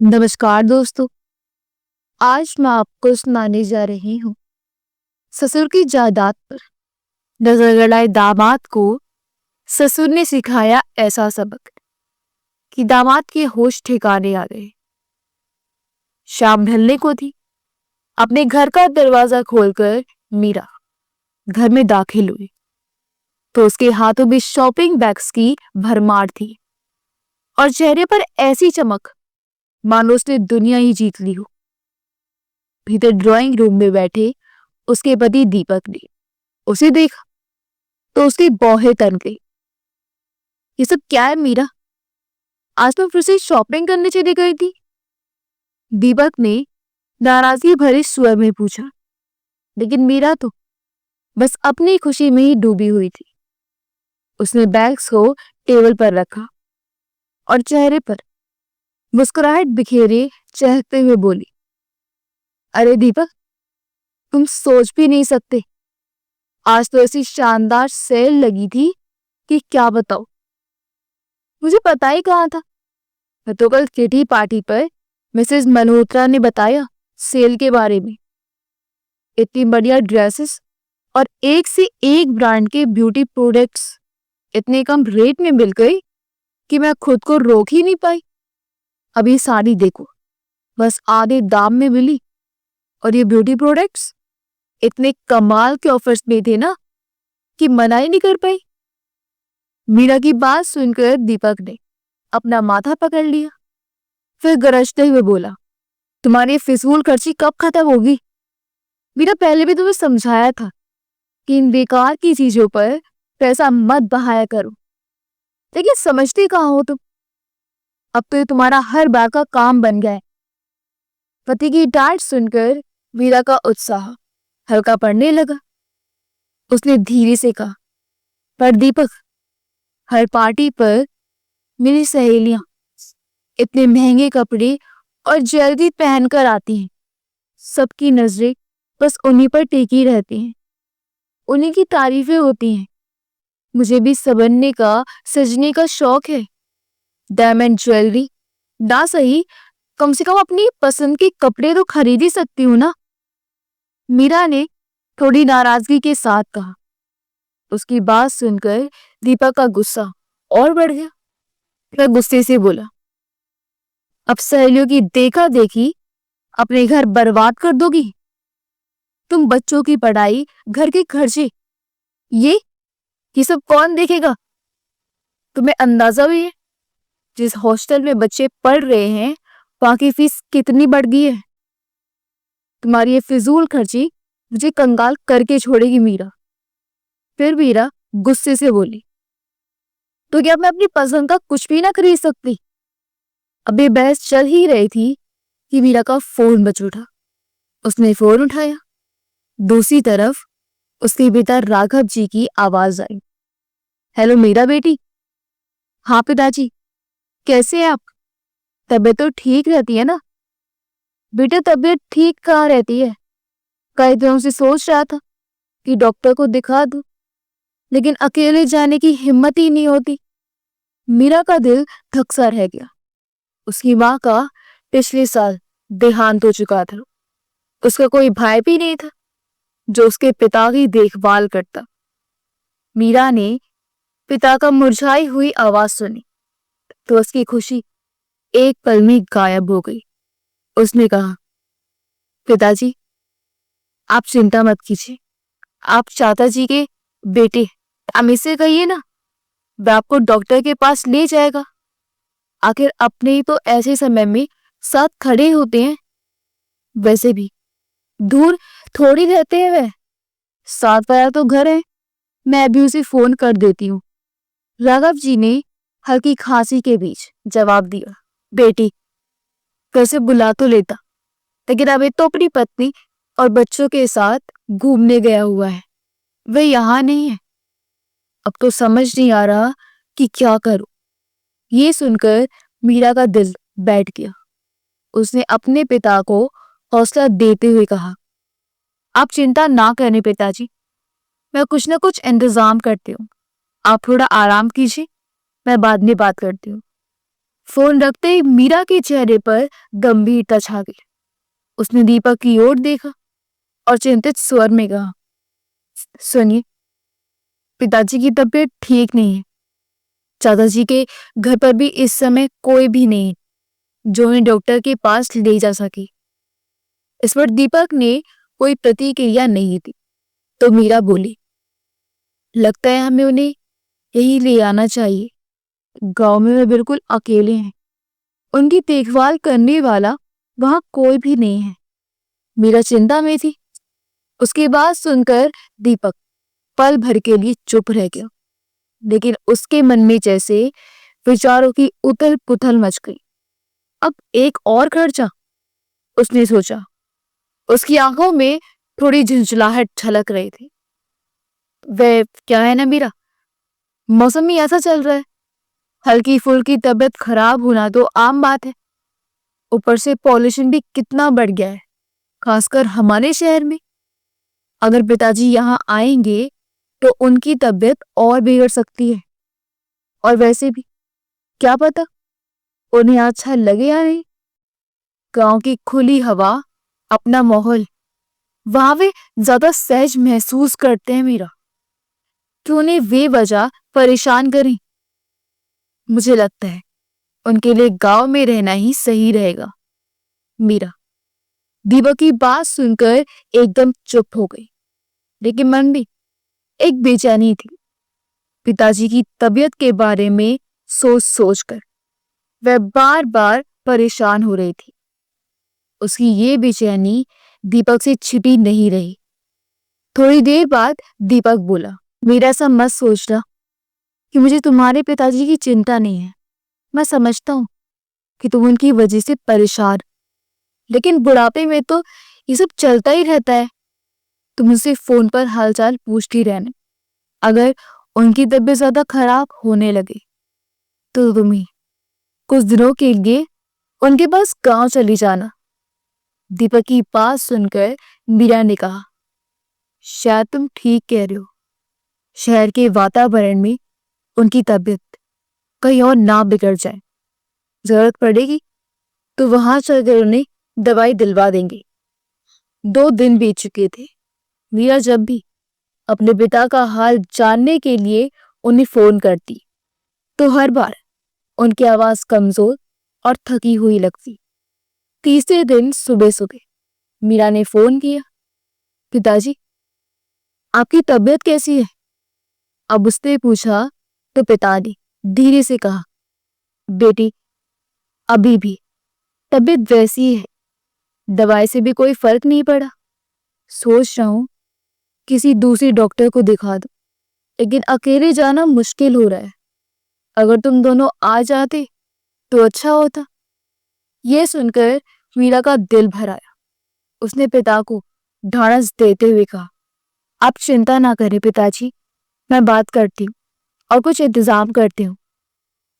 नमस्कार दोस्तों। आज मैं आपको सुनाने जा रही हूँ ससुर की जायदाद पर नजर गड़ाए दामाद को ससुर ने सिखाया ऐसा सबक कि दामाद के होश ठिकाने आ गए। शाम ढलने को थी। अपने घर का दरवाजा खोलकर मीरा घर में दाखिल हुई तो उसके हाथों में शॉपिंग बैग्स की भरमार थी और चेहरे पर ऐसी चमक मानो उसने दुनिया ही जीत ली हो। भीतर ड्राइंग रूम में बैठे उसके पति दीपक ने उसे देखा तो उसकी भौहें तन गई। ये सब क्या है मीरा? आज मैं फिर से शॉपिंग करने चली गई थी। दीपक ने नाराजगी भरे स्वर में पूछा, लेकिन मीरा तो बस अपनी खुशी में ही डूबी हुई थी। उसने बैग्स को टेबल पर रखा और चेहरे पर मुस्कुराहट बिखेरे चहकते हुए बोली, अरे दीपक, तुम सोच भी नहीं सकते। आज तो ऐसी शानदार सेल लगी थी कि क्या बताओ। मुझे पता ही कहाँ था। मैं तो कल किटी पार्टी पर मिसेस मल्होत्रा ने बताया सेल के बारे में। इतनी बढ़िया ड्रेसेस और एक से एक ब्रांड के ब्यूटी प्रोडक्ट्स इतने कम रेट में मिल गई कि मैं खुद को रोक ही नहीं पाई। अभी साड़ी देखो, बस आधे दाम में मिली और ये ब्यूटी प्रोडक्ट्स इतने कमाल के ऑफर्स में थे ना कि मना ही नहीं कर पाई। मीरा की बात सुनकर दीपक ने अपना माथा पकड़ लिया, फिर गरजते हुए बोला, तुम्हारी फिजूल खर्ची कब खत्म होगी? मीरा, पहले भी तुम्हें समझाया था कि इन बेकार की चीजों पर पैसा मत बहाया करो, लेकिन समझती कहाँ हो तुम। अब तो ये तुम्हारा हर बार का काम बन गया है। पति की डांट सुनकर मीरा का उत्साह हल्का पड़ने लगा। उसने धीरे से कहा, पर दीपक, हर पार्टी पर मेरी सहेलियां इतने महंगे कपड़े और ज्वेलरी पहनकर आती हैं। सबकी नजरें बस उन्हीं पर टिकी रहती हैं, उन्हीं की तारीफें होती हैं। मुझे भी संवरने का, सजने का शौक है। डायमंड ज्वेलरी ना सही, कम से कम अपनी पसंद के कपड़े तो खरीद ही सकती हूँ ना। मीरा ने थोड़ी नाराजगी के साथ कहा। उसकी बात सुनकर दीपक का गुस्सा और बढ़ गया। वह गुस्से से बोला, अब सहेलियों की देखा देखी अपने घर बर्बाद कर दोगी? तुम बच्चों की पढ़ाई, घर के खर्चे, ये सब कौन देखेगा? तुम्हें अंदाजा भी है जिस हॉस्टल में बच्चे पढ़ रहे हैं वहां की फीस कितनी बढ़ गई है? तुम्हारी ये फिजूल खर्ची मुझे कंगाल करके छोड़ेगी मीरा। फिर मीरा गुस्से से बोली, तो क्या मैं अपनी पसंद का कुछ भी ना खरीद सकती? अब ये बहस चल ही रही थी कि मीरा का फोन बज उठा। उसने फोन उठाया। दूसरी तरफ उसके पिता राघव जी की आवाज आई, हेलो मीरा बेटी। हाँ पिताजी, कैसे हैं आप? तबीयत तो ठीक रहती है ना? बेटा, तबीयत ठीक कहाँ रहती है। कई दिनों से सोच रहा था कि डॉक्टर को दिखा दूं, लेकिन अकेले जाने की हिम्मत ही नहीं होती। मीरा का दिल धक सा रह गया। उसकी माँ का पिछले साल देहांत हो चुका था। उसका कोई भाई भी नहीं था जो उसके पिता की देखभाल करता। मीरा ने पिता का मुरझाई हुई आवाज सुनी तो उसकी खुशी एक पल में गायब हो गई। उसने कहा, पिताजी, आप चिंता मत कीजिए। आप चाचा जी के बेटे अमित से कहिए ना, वह आपको डॉक्टर के पास ले जाएगा। आखिर अपने ही तो ऐसे समय में साथ खड़े होते हैं। वैसे भी दूर थोड़ी रहते हैं वह, साथ वाला तो घर है। मैं भी उसे फोन कर देती हूँ। राघव जी ने हल्की खांसी के बीच जवाब दिया, बेटी, कैसे बुला तो लेता, लेकिन अब तो अपनी पत्नी और बच्चों के साथ घूमने गया हुआ है। वह यहाँ नहीं है। अब तो समझ नहीं आ रहा कि क्या करूं। ये सुनकर मीरा का दिल बैठ गया। उसने अपने पिता को हौसला देते हुए कहा, आप चिंता ना करें पिताजी, मैं कुछ ना कुछ इंतजाम करती हूँ। आप थोड़ा आराम कीजिए, मैं बाद में बात करती हूँ। फोन रखते ही मीरा के चेहरे पर गंभीरता छा गई। उसने दीपक की ओर देखा और चिंतित स्वर में कहा, सुनिए, पिताजी की तबीयत ठीक नहीं है। चाचा जी के घर पर भी इस समय कोई भी नहीं है जो उन्हें डॉक्टर के पास ले जा सके। इस पर दीपक ने कोई प्रतिक्रिया नहीं दी तो मीरा बोली, लगता है हमें उन्हें यही ले आना चाहिए। गांव में वे बिल्कुल अकेले हैं, उनकी देखभाल करने वाला वहां कोई भी नहीं है। मीरा चिंता में थी। उसकी बात सुनकर दीपक पल भर के लिए चुप रह गया, लेकिन उसके मन में जैसे विचारों की उथल पुथल मच गई। अब एक और खर्चा, उसने सोचा। उसकी आंखों में थोड़ी झुंझलाहट झलक रही थी। वह क्या है ना मीरा, मौसम ही ऐसा चल रहा है, हल्की फुल्की तबीयत खराब होना तो आम बात है। ऊपर से पॉल्यूशन भी कितना बढ़ गया है, खासकर हमारे शहर में। अगर पिताजी यहाँ आएंगे तो उनकी तबीयत और बिगड़ सकती है। और वैसे भी क्या पता उन्हें अच्छा लगे या नहीं। गांव की खुली हवा, अपना माहौल, वहां वे ज्यादा सहज महसूस करते हैं मीरा। क्यों उन्हें बेवजह परेशान करें। मुझे लगता है उनके लिए गांव में रहना ही सही रहेगा। मीरा दीपक की बात सुनकर एकदम चुप हो गई, लेकिन मन में एक बेचैनी थी। पिताजी की तबीयत के बारे में सोच सोचकर वह बार बार परेशान हो रही थी। उसकी ये बेचैनी दीपक से छिपी नहीं रही। थोड़ी देर बाद दीपक बोला, मेरा ऐसा मत सोचना कि मुझे तुम्हारे पिताजी की चिंता नहीं है। मैं समझता हूँ कि तुम उनकी वजह से परेशान, लेकिन बुढ़ापे में तो ये सब चलता ही रहता है। तुम उनसे फोन पर हालचाल पूछती रहना। अगर उनकी तबीयत ज्यादा खराब होने लगे तो तुम्हें कुछ दिनों के लिए उनके पास गांव चली जाना। दीपक की बात सुनकर मीरा ने कहा, शायद तुम ठीक कह रहे हो। शहर के वातावरण में उनकी तबीयत कहीं और ना बिगड़ जाए। जरूरत पड़ेगी तो वहां चलकर उन्हें दवाई दिलवा देंगे। 2 दिन बीत चुके थे। मीरा जब भी अपने पिता का हाल जानने के लिए उन्हें फोन करती तो हर बार उनकी आवाज कमजोर और थकी हुई लगती। तीसरे दिन सुबह सुबह मीरा ने फोन किया, पिताजी आपकी तबीयत कैसी है? अब उसने पूछा तो पिता ने धीरे से कहा, बेटी अभी भी तबीयत वैसी है, दवाई से भी कोई फर्क नहीं पड़ा। सोच रहा हूं किसी दूसरी डॉक्टर को दिखा दो, लेकिन अकेले जाना मुश्किल हो रहा है। अगर तुम दोनों आ जाते तो अच्छा होता। यह सुनकर मीरा का दिल भर आया। उसने पिता को ढाढ़स देते हुए कहा, आप चिंता ना करें पिताजी, मैं बात करती हूँ और कुछ इंतजाम करती हूँ।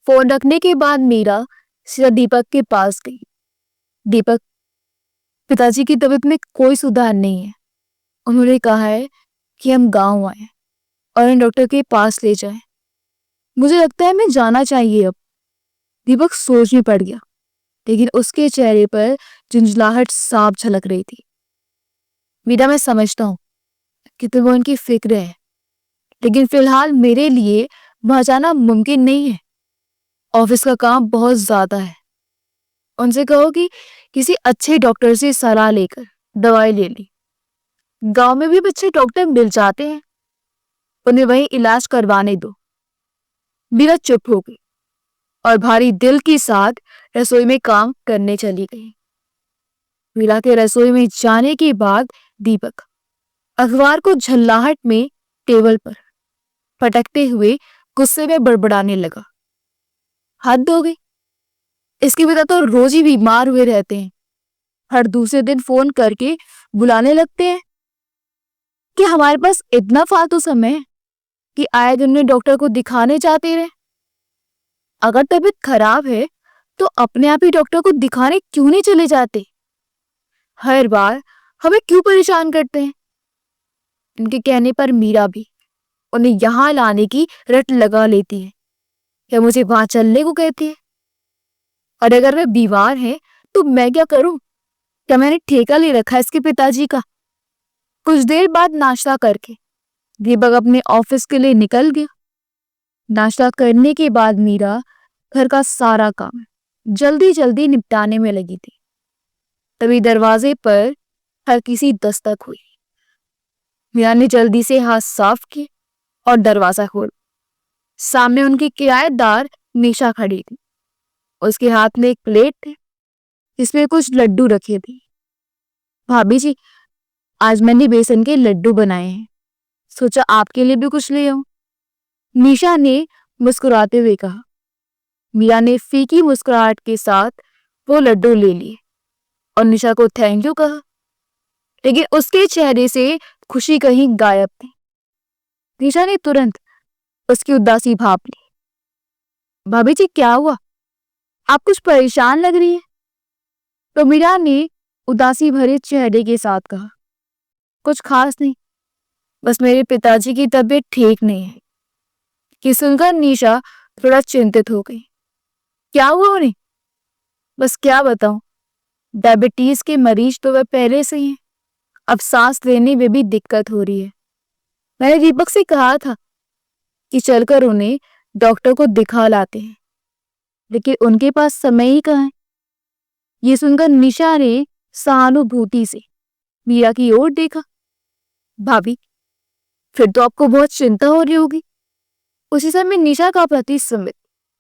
फोन रखने के बाद मीरा सीधा दीपक के पास गई। दीपक, पिताजी की तबीयत में कोई सुधार नहीं है। उन्होंने कहा है कि हम गांव आए और उन्हें डॉक्टर के पास ले जाएं। मुझे लगता है मैं जाना चाहिए अब। दीपक सोच में पड़ गया, लेकिन उसके चेहरे पर झुंझलाहट साफ झलक रही थी। मीरा, मैं समझता हूँ कि तुम्हें उनकी फिक्र है, लेकिन फिलहाल मेरे लिए वहां जाना मुमकिन नहीं है। ऑफिस का काम बहुत ज्यादा है। उनसे कहो कि किसी अच्छे डॉक्टर से सलाह लेकर दवाई ले ली। गांव में भी अच्छे डॉक्टर मिल जाते हैं, उन्हें वहीं इलाज करवाने दो। मीरा चुप हो गई और भारी दिल के साथ रसोई में काम करने चली गई। मीरा के रसोई में जाने के बाद दीपक अखबार को झल्लाहट में टेबल पर पटकते हुए गुस्से में बड़बड़ाने लगा, हद हो गई, इसके पिता तो रोज ही बीमार हुए रहते हैं। हर दूसरे दिन फोन करके बुलाने लगते हैं कि हमारे पास इतना फालतू समय है कि आए दिन में डॉक्टर को दिखाने जाते रहे। अगर तबीयत खराब है तो अपने आप ही डॉक्टर को दिखाने क्यों नहीं चले जाते? हर बार हमें क्यों परेशान करते हैं? इनके कहने पर मीरा भी उन्हें यहाँ लाने की रट लगा लेती है या मुझे वहां चलने को कहती है। और अगर वह बीमार है तो मैं क्या करूं? क्या मैंने ठेका ले रखा है इसके पिताजी का? कुछ देर बाद नाश्ता करके दीपक अपने ऑफिस के लिए निकल गया। नाश्ता करने के बाद मीरा घर का सारा काम जल्दी जल्दी निपटाने में लगी थी। तभी दरवाजे पर हल्की सी दस्तक हुई। मीरा ने जल्दी से हाथ साफ किए और दरवाजा खोला। सामने उनकी किराएदार निशा खड़ी थी। उसके हाथ में एक प्लेट थी जिसमें कुछ लड्डू रखे थे। भाभी जी, आज मैंने बेसन के लड्डू बनाए हैं, सोचा आपके लिए भी कुछ ले आऊं। निशा ने मुस्कुराते हुए कहा। मीरा ने फीकी मुस्कुराहट के साथ वो लड्डू ले लिए और निशा को थैंक यू कहा, लेकिन उसके चेहरे से खुशी कहीं गायब थी। निशा ने तुरंत उसकी उदासी भाप ली। भाभी जी, क्या हुआ? आप कुछ परेशान लग रही है। तो मीरा ने उदासी भरे चेहरे के साथ कहा, कुछ खास नहीं, बस मेरे पिताजी की तबीयत ठीक नहीं है। कि सुनकर निशा थोड़ा चिंतित हो गई। क्या हुआ उन्हें? बस क्या बताऊं, डायबिटीज के मरीज तो वह पहले से ही हैं। अब सांस लेने में भी दिक्कत हो रही है। मैंने दीपक से कहा था कि चलकर उन्हें डॉक्टर को दिखा लाते हैं, लेकिन उनके पास समय ही कहाँ है। ये सुनकर निशा ने सहानुभूति से मीरा की ओर देखा। भाभी, फिर तो आपको बहुत चिंता हो रही होगी। उसी समय निशा का पति सुमित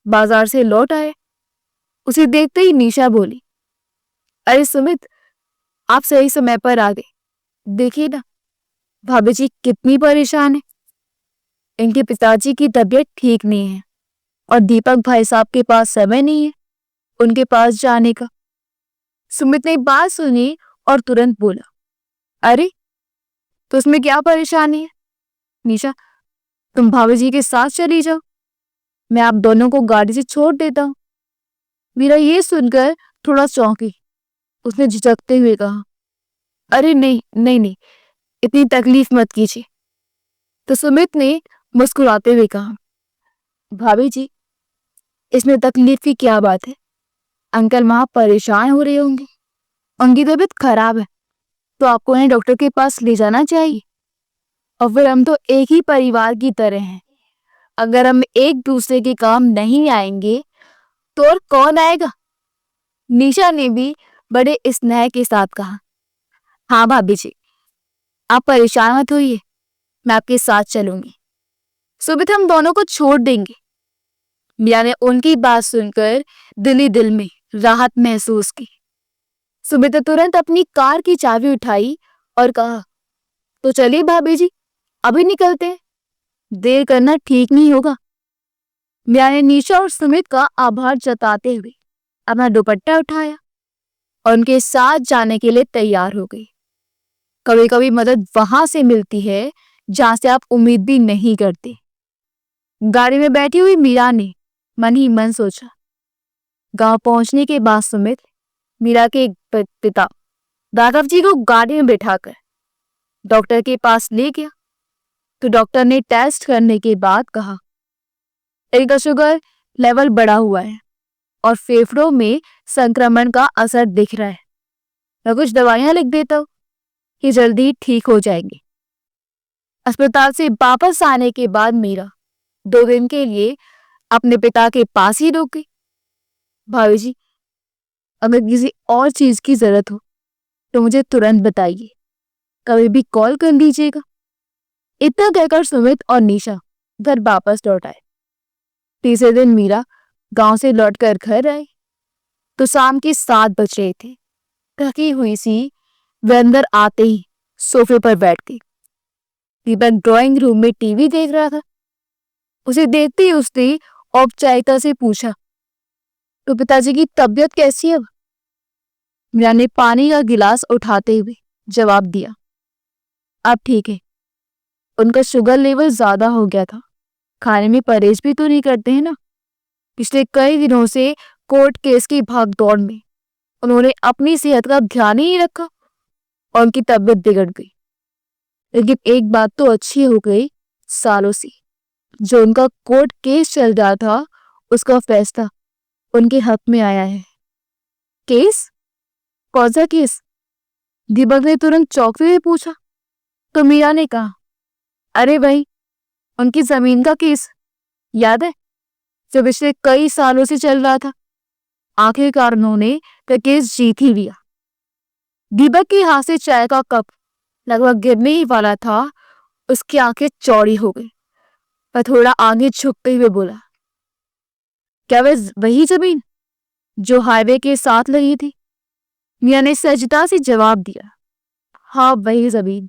बाजार से लौट आया। उसे देखते ही निशा बोली, अरे सुमित, आप सही समय पर आ गए। देखिए ना, भाभी जी कितनी परेशान है। इनके पिताजी की तबीयत ठीक नहीं है और दीपक भाई साहब के पास समय नहीं है उनके पास जाने का। सुमित ने बात सुनी और तुरंत बोला, अरे तो उसमें क्या परेशानी है? निशा, तुम भाभी जी के साथ चली जाओ, मैं आप दोनों को गाड़ी से छोड़ देता हूं। मीरा ये सुनकर थोड़ा चौंकी। उसने झिझकते हुए कहा, अरे नहीं नहीं नहीं, इतनी तकलीफ मत कीजिए। तो सुमित ने मुस्कुराते हुए कहा, भाभी जी, इसमें तकलीफ की क्या बात है? अंकल वहां परेशान हो रहे होंगे, उनकी तबीयत खराब है, तो आपको उन्हें डॉक्टर के पास ले जाना चाहिए। और फिर हम तो एक ही परिवार की तरह हैं। अगर हम एक दूसरे के काम नहीं आएंगे तो और कौन आएगा? निशा ने भी बड़े स्नेह के साथ कहा, हाँ भाभी जी, आप परेशान मत होइए, मैं आपके साथ चलूंगी। सुमित हम दोनों को छोड़ देंगे। मीरा ने उनकी बात सुनकर दिल ही दिल में राहत महसूस की। सुमित ने तुरंत अपनी कार की चाबी उठाई और कहा, तो चलिए भाभी जी, अभी निकलते हैं, देर करना ठीक नहीं होगा। मीरा ने निशा और सुमित का आभार जताते हुए अपना दुपट्टा उठाया और उनके साथ जाने के लिए तैयार हो गई। कभी कभी मदद वहां से मिलती है जहां से आप उम्मीद भी नहीं करते। गाड़ी में बैठी हुई मीरा ने मन ही मन सोचा। गांव पहुंचने के बाद सुमित मीरा के पिता राघव जी को गाड़ी में बैठाकर डॉक्टर के पास ले गया। तो डॉक्टर ने टेस्ट करने के बाद कहा, इनका शुगर लेवल बढ़ा हुआ है और फेफड़ों में संक्रमण का असर दिख रहा है। मैं कुछ दवाइयां लिख देता हूँ, ये जल्दी ठीक हो जाएंगी। अस्पताल से वापस आने के बाद मीरा 2 दिन के लिए अपने पिता के पास ही रुक गई। भाभी जी, अगर किसी और चीज की जरूरत हो तो मुझे तुरंत बताइए, कभी भी कॉल कर लीजिएगा। इतना कहकर सुमित और निशा घर वापस लौट आए। तीसरे दिन मीरा गांव से लौटकर घर आई तो शाम के 7 बज रहे थे। थकी हुई सी वह अंदर आते ही सोफे पर बैठ गई। दीपक ड्राइंग रूम में टीवी देख रहा था। उसे देखते ही उसने औपचारिकता से पूछा, तो पिताजी की तबीयत कैसी है? मीरा ने पानी का गिलास उठाते हुए जवाब दिया, अब ठीक है, उनका शुगर लेवल ज्यादा हो गया था। खाने में परहेज भी तो नहीं करते हैं ना। पिछले कई दिनों से कोर्ट केस की भागदौड़ में उन्होंने अपनी सेहत का ध्यान ही नहीं रखा और उनकी तबीयत बिगड़ गई। लेकिन एक बात तो अच्छी हो गई, सालों से जो उनका कोर्ट केस चल रहा था उसका फैसला उनके हक में आया है। केस? कौन सा केस? दीपक ने तुरंत चौंकते हुए पूछा। तो मीरा ने कहा, अरे भाई, उनकी जमीन का केस याद है, जो पिछले कई सालों से चल रहा था। आखिरकार उन्होंने वह केस जीत ही लिया। दीपक के हाथ से चाय का कप लगभग गिरने ही वाला था। उसकी आंखें चौड़ी हो गई। वह थोड़ा आगे झुकते हुए बोला, क्या वह वही जमीन जो हाईवे के साथ लगी थी? मिया ने सहजता से जवाब दिया, हाँ वही जमीन।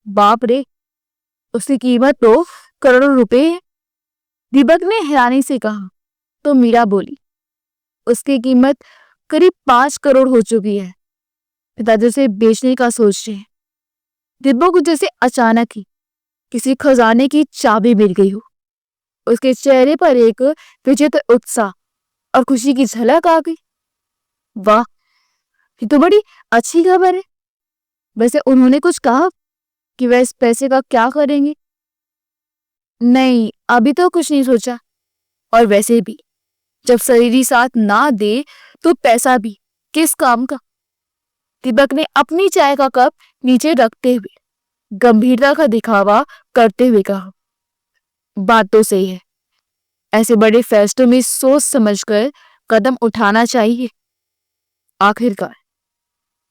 बाप रे, उसकी कीमत तो करोड़ों रुपए है। दीपक ने हैरानी से कहा। तो मीरा बोली, उसकी कीमत करीब 5 करोड़ हो चुकी है। पिताजी उसे बेचने का सोच रहे हैं। दीपक को जैसे अचानक ही किसी खजाने की चाबी मिल गई हो। उसके चेहरे पर एक विचित्र उत्साह और खुशी की झलक आ गई। वाह, ये तो बड़ी अच्छी खबर है। वैसे उन्होंने कुछ कहा कि वह इस पैसे का क्या करेंगे? नहीं, अभी तो कुछ नहीं सोचा। और वैसे भी जब शरीर ही साथ ना दे तो पैसा भी किस काम का? दीपक ने अपनी चाय का कप नीचे रखते हुए गंभीरता का दिखावा करते हुए कहा, बात तो सही है। ऐसे बड़े फैसलों में सोच समझकर कदम उठाना चाहिए। आखिरकार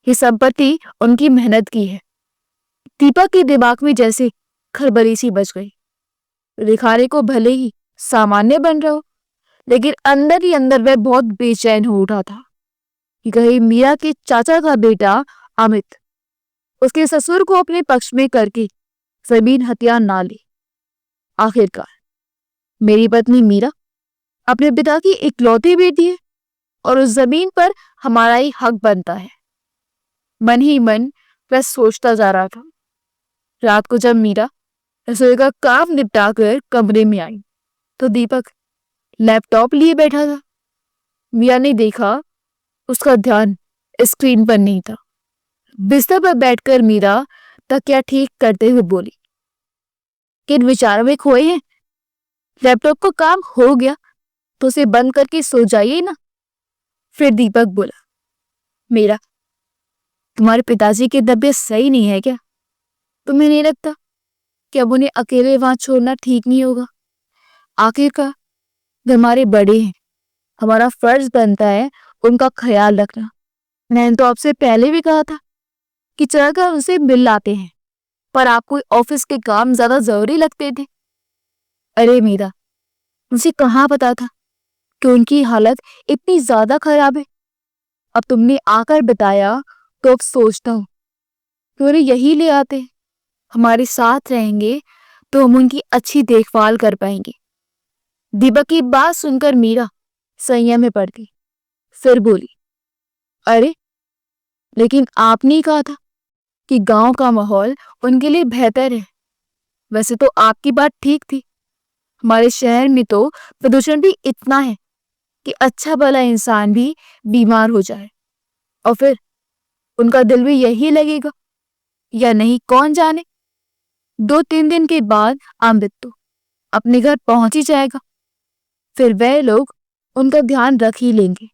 ये संपत्ति उनकी मेहनत की है। दीपक के दिमाग में जैसे खलबली सी बच गई। दिखाने को भले ही सामान्य बन रहा हो, लेकिन अंदर ही अंदर वह बहुत बेचैन हो उठा था कि कहीं मीरा के चाचा का बेटा अमित उसके ससुर को अपने पक्ष में करके जमीन हथियार ना ले। आखिरकार मेरी पत्नी मीरा अपने पिता की इकलौती बेटी है और उस जमीन पर हमारा ही हक बनता है। मन ही मन वह सोचता जा रहा था। रात को जब मीरा रसोई का काम निपटाकर कमरे में आई तो दीपक लैपटॉप लिए बैठा था। मीरा ने देखा उसका ध्यान स्क्रीन पर नहीं था। बिस्तर पर बैठकर मीरा तकिया ठीक करते हुए बोली, किन विचारों में खोए हैं? लैपटॉप का काम हो गया तो उसे बंद करके सो जाइए ना। फिर दीपक बोला, मीरा, तुम्हारे पिताजी की तबीयत सही नहीं है क्या? तुम्हें नहीं लगता कि अब उन्हें अकेले वहां छोड़ना ठीक नहीं होगा? आखिरकार वे हमारे बड़े हैं। हमारा फर्ज बनता है उनका ख्याल रखना। मैंने तो आपसे पहले भी कहा था कि चलकर उनसे मिल लाते हैं, पर आपको ऑफिस के काम ज्यादा जरूरी लगते थे। अरे मीरा, मुझे कहाँ पता था कि उनकी हालत इतनी ज्यादा खराब है। अब तुमने आकर बताया तो अब सोचता हूँ कि उन्हें यही ले आते। हमारे साथ रहेंगे तो हम उनकी अच्छी देखभाल कर पाएंगे। दीपक की बात सुनकर मीरा संयम में पड़ गई। फिर बोली, अरे लेकिन आपने ही कहा था कि गांव का माहौल उनके लिए बेहतर है। वैसे तो आपकी बात ठीक थी। हमारे शहर में तो प्रदूषण भी इतना है कि अच्छा भला इंसान भी बीमार हो जाए, और फिर उनका दिल भी यही लगेगा या नहीं कौन जाने। 2-3 दिन के बाद अमृत तो अपने घर पहुंच ही जाएगा। फिर वह लोग उनका ध्यान रख ही लेंगे।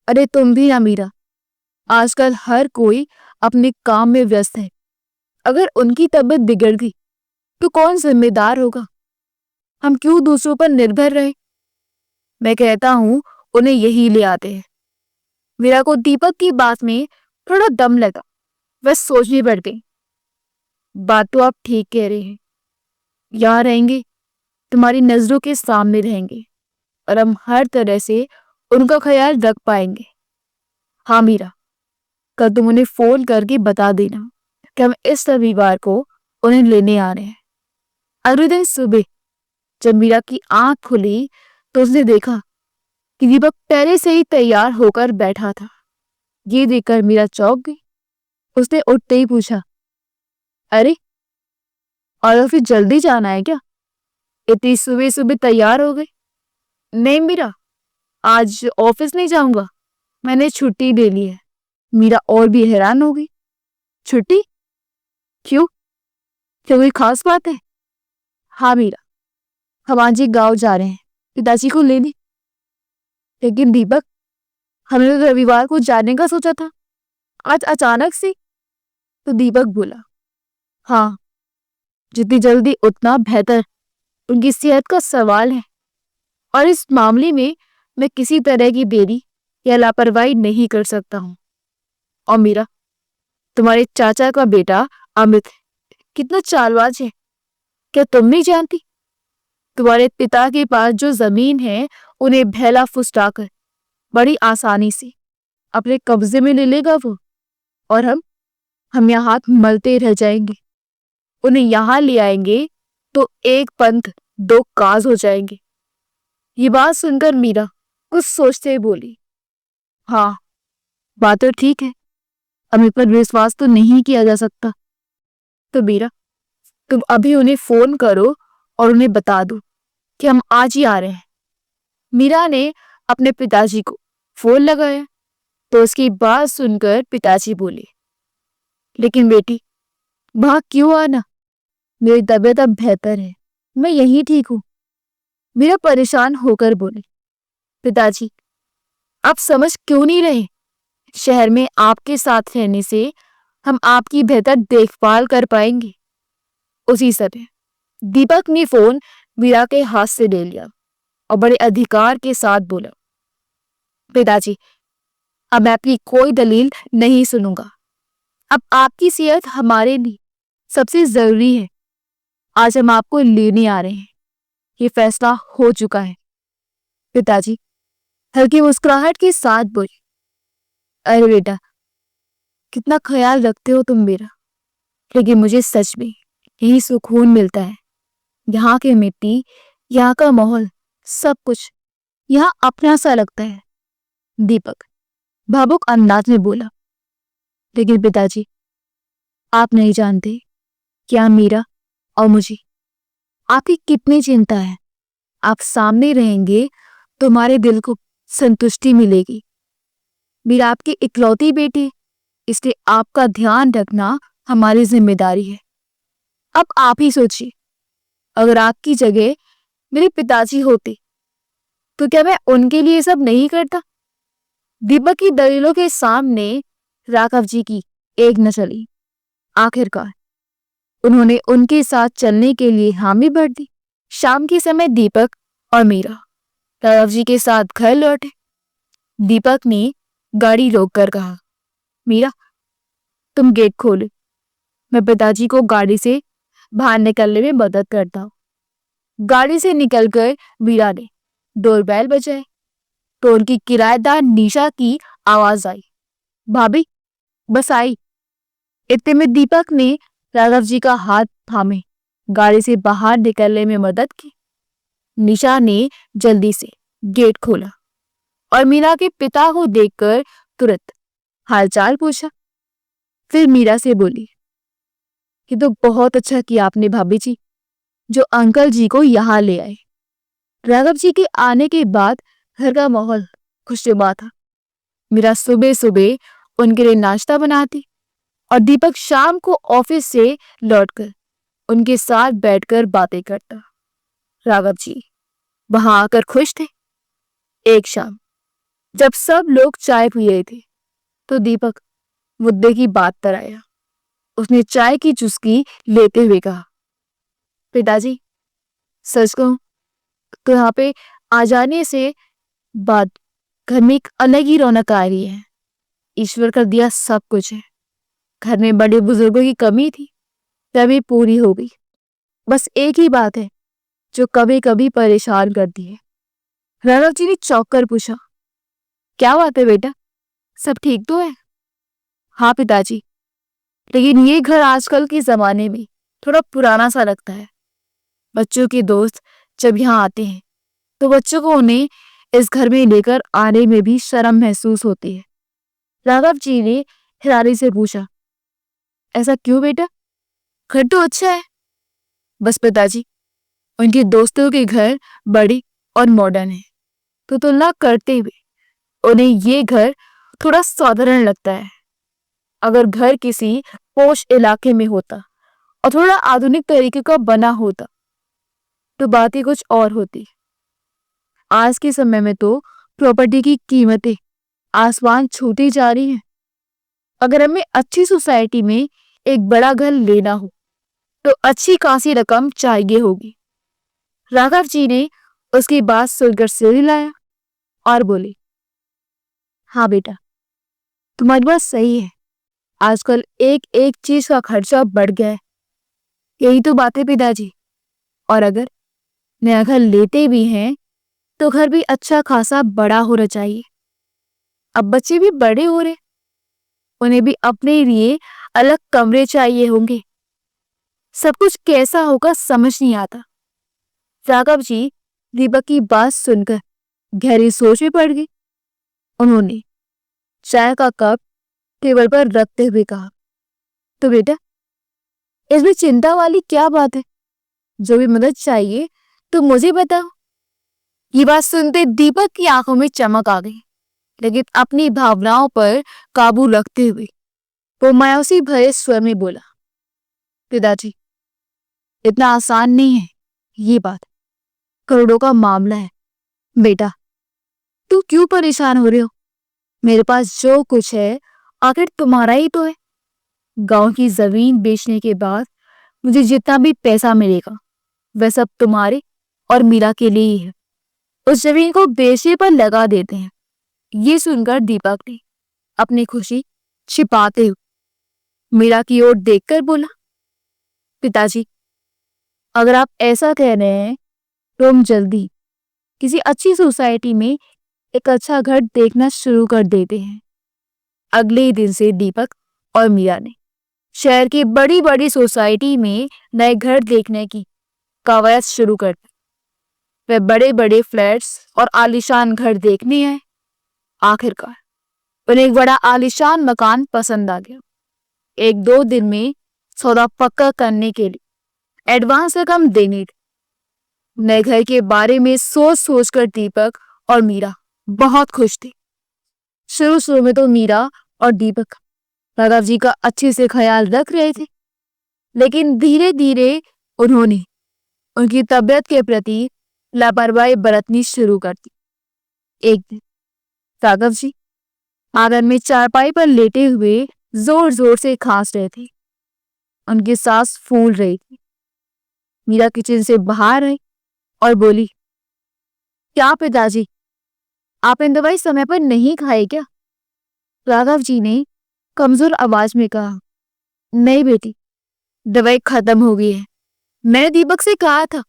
अरे तुम भी ना मीरा, आजकल हर कोई अपने काम में व्यस्त है। अगर उनकी तबीयत बिगड़ गई तो कौन जिम्मेदार होगा? हम क्यों दूसरों पर निर्भर रहे? मैं कहता हूं उन्हें यही ले आते हैं। मीरा को दीपक की बात में थोड़ा दम लगा। वह सोचने पड़ गई। बात तो आप ठीक कह रहे हैं। यहाँ रहेंगे, तुम्हारी नजरों के सामने रहेंगे और हम हर तरह से उनका ख्याल रख पाएंगे। हाँ मीरा, कल तुम उन्हें फोन करके बता देना कि हम इस रविवार को उन्हें लेने आ रहे हैं। अगले दिन सुबह जब मीरा की आंख खुली तो उसने देखा कि दीपक पहले से ही तैयार होकर बैठा था। ये देखकर मीरा चौंक गई। उसने उठते ही पूछा, अरे और फिर जल्दी जाना है क्या? इतनी सुबह सुबह तैयार हो गई? नहीं मीरा, आज ऑफिस नहीं जाऊंगा, मैंने छुट्टी ले ली है। मीरा और भी हैरान हो गई। छुट्टी? क्यों? क्या कोई खास बात है? हाँ मीरा, हम आज ही गाँव जा रहे हैं पिताजी को लेने। लेकिन दीपक, हमने तो रविवार को जाने का सोचा था, आज अचानक से। तो दीपक बोला, हाँ, जितनी जल्दी उतना बेहतर। उनकी सेहत का सवाल है और इस मामले में मैं किसी तरह की देरी या लापरवाही नहीं कर सकता हूँ। और मेरा तुम्हारे चाचा का बेटा अमित कितना चालबाज है, क्या तुम नहीं जानती? तुम्हारे पिता के पास जो जमीन है उन्हें भैला फुसलाकर बड़ी आसानी से अपने कब्जे में ले लेगा वो, और हम यहाँ हाथ मलते रह जाएंगे। उन्हें यहाँ ले आएंगे तो एक पंथ दो काज हो जाएंगे। ये बात सुनकर मीरा कुछ सोचते हुए बोली, हाँ, बात तो ठीक है, अमित पर विश्वास तो नहीं किया जा सकता। तो मीरा, तुम अभी उन्हें फोन करो और उन्हें बता दो कि हम आज ही आ रहे हैं। मीरा ने अपने पिताजी को फोन लगाया तो उसकी बात सुनकर पिताजी बोले, लेकिन बेटी, वहां क्यों आना? मेरी तबीयत अब बेहतर है, मैं यहीं ठीक हूँ। मीरा परेशान होकर बोली, पिताजी, आप समझ क्यों नहीं रहे? शहर में आपके साथ रहने से हम आपकी बेहतर देखभाल कर पाएंगे। उसी समय दीपक ने फोन मीरा के हाथ से ले लिया और बड़े अधिकार के साथ बोला, पिताजी, अब मैं आपकी कोई दलील नहीं सुनूंगा। अब आपकी सेहत हमारे लिए सबसे जरूरी है। आज हम आपको लेने आ रहे हैं, ये फैसला हो चुका है। पिताजी हल्की मुस्कुराहट के साथ बोले, अरे बेटा, कितना ख्याल रखते हो तुम मेरा, लेकिन मुझे सच में यही सुकून मिलता है। यहाँ की मिट्टी, यहाँ का माहौल, सब कुछ यहाँ अपना सा लगता है। दीपक भावुक अंदाज में बोला, लेकिन पिताजी, आप नहीं जानते क्या मीरा और मुझे आपकी कितनी चिंता है। आप सामने रहेंगे तो हमारे दिल को संतुष्टि मिलेगी। मीरा आपकी इकलौती बेटी, इसलिए आपका ध्यान रखना हमारी जिम्मेदारी है। अब आप ही सोचिए, अगर आपकी जगह मेरे पिताजी होते तो क्या मैं उनके लिए सब नहीं करता? दीपक की दलीलों के सामने राघव जी की एक न चली। आखिरकार उन्होंने उनके साथ चलने के लिए हामी भर दी। शाम के समय दीपक और मीरा राघव जी के साथ घर लौटे। दीपक ने गाड़ी रोककर कहा, मीरा, तुम गेट खोलो, मैं पिताजी को गाड़ी से बाहर निकलने में मदद करता हूँ। गाड़ी से निकलकर मीरा ने डोरबेल बजाए तो उनकी किराएदार निशा की आवाज आई, भाभी, बस आई। इतने में दीपक ने राघव जी का हाथ थामे गाड़ी से बाहर निकलने में मदद की। निशा ने जल्दी से गेट खोला और मीरा के पिता को देखकर तुरंत हालचाल पूछा। फिर मीरा से बोली, ये तो बहुत अच्छा किया आपने भाभी जी, जो अंकल जी को यहाँ ले आए। राघव जी के आने के बाद घर का माहौल खुशनुमा था। मीरा सुबह सुबह उनके लिए नाश्ता बनाती और दीपक शाम को ऑफिस से लौटकर उनके साथ बैठकर बातें करता। राघव जी वहां आकर खुश थे। एक शाम जब सब लोग चाय पी रहे थे तो दीपक मुद्दे की बात पर आया। उसने चाय की चुस्की लेते हुए कहा, पिताजी, सच कहूं तो यहाँ पे आ जाने से बाद घर में एक अलग ही रौनक आ रही है। ईश्वर का दिया सब कुछ है। घर में बड़े बुजुर्गों की कमी थी, कमी पूरी हो गई। बस एक ही बात है जो कभी कभी परेशान करती है। राघव जी ने चौंक कर पूछा, क्या बात है बेटा, सब ठीक तो है? हाँ पिताजी, लेकिन ये घर आजकल के जमाने में थोड़ा पुराना सा लगता है। बच्चों के दोस्त जब यहाँ आते हैं तो बच्चों को उन्हें इस घर में लेकर आने में भी शर्म महसूस होती है। राघव जी ने हैरानी से पूछा, ऐसा क्यों बेटा? घर तो अच्छा है। बस पिताजी, उनके दोस्तों के घर बड़े और मॉडर्न है, तो तुलना करते हुए उन्हें ये घर थोड़ा साधारण लगता है। अगर घर किसी पोश इलाके में होता और थोड़ा आधुनिक तरीके का बना होता तो बात ही कुछ और होती। आज के समय में तो प्रॉपर्टी की कीमतें आसमान छूती जा रही है। अगर हमें अच्छी सोसाइटी में एक बड़ा घर लेना हो तो अच्छी खासी रकम चाहिए होगी। राघव जी ने उसकी बात सुनकर सिर हिलाया और बोले, हाँ बेटा, तुम्हारी बात सही है। आजकल एक एक चीज का खर्चा बढ़ गया है। यही तो बात है पिताजी। और अगर नया घर लेते भी हैं तो घर भी अच्छा खासा बड़ा होना चाहिए। अब बच्चे भी बड़े हो रहे, उन्हें भी अपने लिए अलग कमरे चाहिए होंगे। सब कुछ कैसा होगा समझ नहीं आता। राघव जी दीपक की बात सुनकर गहरी सोच में पड़ गई। उन्होंने चाय का कप टेबल पर रखते हुए कहा, तो बेटा, इसमें चिंता वाली क्या बात है? जो भी मदद चाहिए तो मुझे बताओ। ये बात सुनते दीपक की आंखों में चमक आ गई, लेकिन अपनी भावनाओं पर काबू रखते हुए वो मायूसी भरे स्वर में बोला, पिताजी, इतना आसान नहीं है ये बात। करोड़ों का मामला है। बेटा, तू क्यों परेशान हो रहे हो? मेरे पास जो कुछ है आखिर तुम्हारा ही तो है। गांव की जमीन बेचने के बाद मुझे जितना भी पैसा मिलेगा वह सब तुम्हारे और मीरा के लिए ही है। उस जमीन को बेचने पर लगा देते हैं। ये सुनकर दीपक ने अपनी खुशी छिपाते हुए मीरा की ओर देखकर बोला, पिताजी, अगर आप ऐसा कह रहे हैं तो हम जल्दी किसी अच्छी सोसाइटी में एक अच्छा घर देखना शुरू कर देते हैं। अगले ही दिन से दीपक और मीरा ने शहर की बड़ी बड़ी सोसाइटी में नए घर देखने की कवायद शुरू कर दी। वे बड़े बड़े फ्लैट्स और आलीशान घर देखने आए। आखिरकार उन्हें एक बड़ा आलीशान मकान पसंद आ गया। एक दो दिन में सौदा पक्का करने के लिए एडवांस रकम देनी थी। नए घर के बारे में सोच सोचकर दीपक और मीरा बहुत खुश थे। शुरू में तो मीरा और दीपक राघव जी का अच्छे से ख्याल रख रहे थे, लेकिन धीरे धीरे उन्होंने उनकी तबीयत के प्रति लापरवाही बरतनी शुरू कर दी। एक दिन राघव जी आंगन में चारपाई पर लेटे हुए जोर जोर से खांस रहे थे। उनकी सांस फूल रही थी। मीरा किचन से बाहर आई और बोली, क्या पिताजी, आपने दवाई समय पर नहीं खाई क्या? राघव जी ने कमजोर आवाज में कहा, नहीं बेटी, दवाई खत्म हो गई है। मैंने दीपक से कहा था,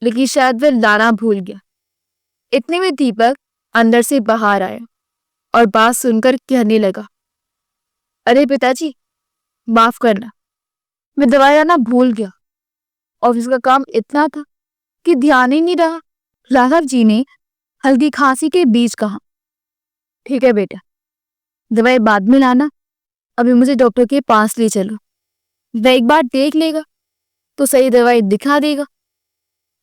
लेकिन शायद वह लाना भूल गया। इतने में दीपक अंदर से बाहर आया और बात सुनकर कहने लगा, अरे पिताजी, माफ करना, मैं दवाई लाना भूल गया। ऑफिस का काम इतना था कि ध्यान ही नहीं रहा। राघव जी ने हल्की खांसी के बीच कहा, ठीक है बेटा, दवाई बाद में लाना, अभी मुझे डॉक्टर के पास ले चलो। वह एक बार देख लेगा तो सही दवाई दिखा देगा।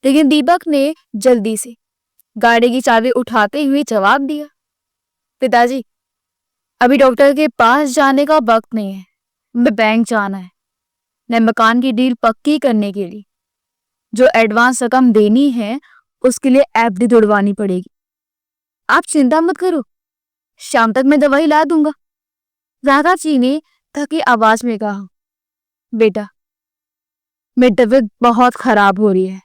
लेकिन दीपक ने जल्दी से गाड़ी की चाबी उठाते हुए जवाब दिया, पिताजी, अभी डॉक्टर के पास जाने का वक्त नहीं है। मैं बैंक जाना है। नए मकान की डील पक्की करने के लिए जो एडवांस रकम देनी है उसके लिए एफडी तुड़वानी पड़ेगी। आप चिंता मत करो, शाम तक मैं दवाई ला दूंगा। राघव जी ने थकी आवाज में कहा, बेटा, मेरी तबीयत बहुत खराब हो रही है।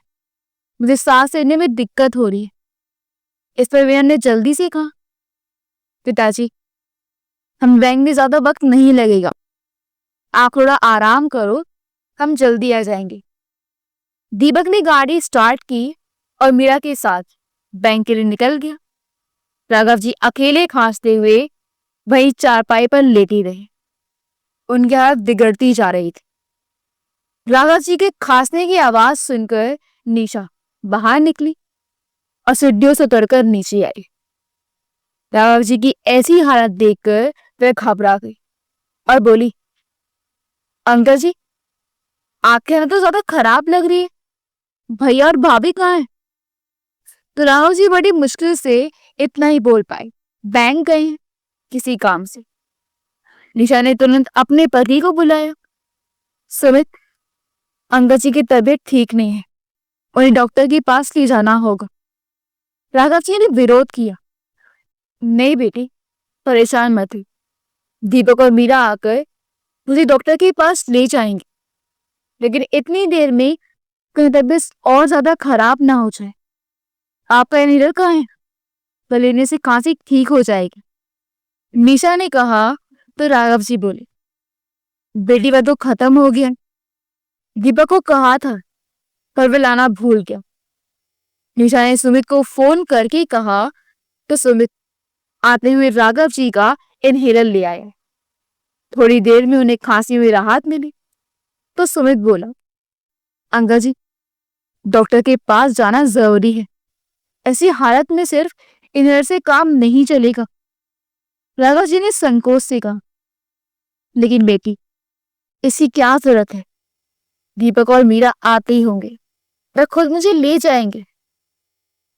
मुझे सांस लेने में दिक्कत हो रही है। इस पर वीरेन ने जल्दी से कहा, पिताजी, हम बैंक में ज्यादा वक्त नहीं लगेगा। आप थोड़ा आराम करो, हम जल्दी आ जाएंगे। दीपक ने गाड़ी स्टार्ट की और मीरा के साथ बैंक के लिए निकल गया। राघव जी अकेले खांसते हुए वही चारपाई पर लेटी रहे। उनकी हालत बिगड़ती जा रही थी। राघव जी के खांसने की आवाज सुनकर निशा बाहर निकली और सीढ़ियों से उतरकर नीचे आई। राघव जी की ऐसी हालत देखकर वह घबरा गई और बोली, अंकल जी, आंखें तो ज्यादा खराब लग रही है। भैया और भाभी कहाँ हैं? तो राघव जी बड़ी मुश्किल से इतना ही बोल पाए, बैंक गए हैं किसी काम से। निशा ने तुरंत अपने पति को बुलाया, सुमित, अंकल जी की तबीयत ठीक नहीं है, उन्हें डॉक्टर के पास ले जाना होगा। राघव जी ने विरोध किया, नहीं बेटी, परेशान मत हो, दीपक और मीरा आकर मुझे डॉक्टर के पास ले जाएंगे, लेकिन इतनी देर में कहीं तबीयत और ज्यादा खराब ना हो जाए। आपका इनहेलर कहाँ है? तो लेने से खांसी ठीक हो जाएगी। निशा ने कहा तो राघव जी बोले, बेटी का तो खत्म हो गया, दीपक को कहा था पर वे लाना भूल गया। निशा ने सुमित को फोन करके कहा तो सुमित आते हुए राघव जी का इनहेलर ले आया। थोड़ी देर में उन्हें खांसी में राहत मिली तो सुमित बोला, अंकल जी, डॉक्टर के पास जाना जरूरी है, ऐसी हालत में सिर्फ इनहेलर से काम नहीं चलेगा। राघव जी ने संकोच से कहा, लेकिन बेटी, इसकी क्या जरूरत है? दीपक और मीरा आते ही होंगे, वे खुद मुझे ले जाएंगे।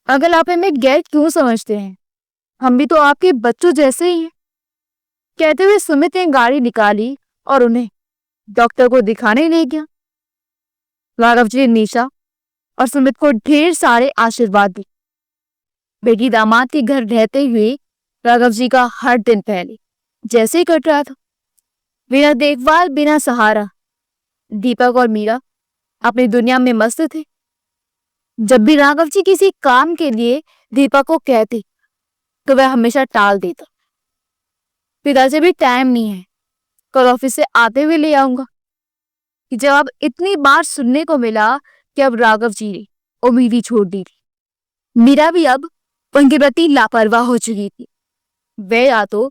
अगर आप हमें गैर क्यों समझते हैं? हम भी तो आपके बच्चों जैसे ही हैं। कहते हुए सुमित ने गाड़ी निकाली और उन्हें डॉक्टर को दिखाने ले गया। राघव जी ने निशा और सुमित को ढेर सारे आशीर्वाद दिए। बेटी दामाद के घर रहते हुए राघव जी का हर दिन पहले जैसे ही कट रहा था। बिना देखभाल, बिना सहारा, दीपक और मीरा अपनी दुनिया में मस्त थे। जब भी राघव जी किसी काम के लिए दीपक को कहते तो वह हमेशा टाल देता। पिताजी भी टाइम नहीं है, कल ऑफिस से आते हुए ले आऊंगा। कि जवाब इतनी बार सुनने को मिला कि अब राघव जी ने उम्मीद ही छोड़ दी थी। मीरा भी अब उनके प्रति लापरवाह हो चुकी थी। वे या तो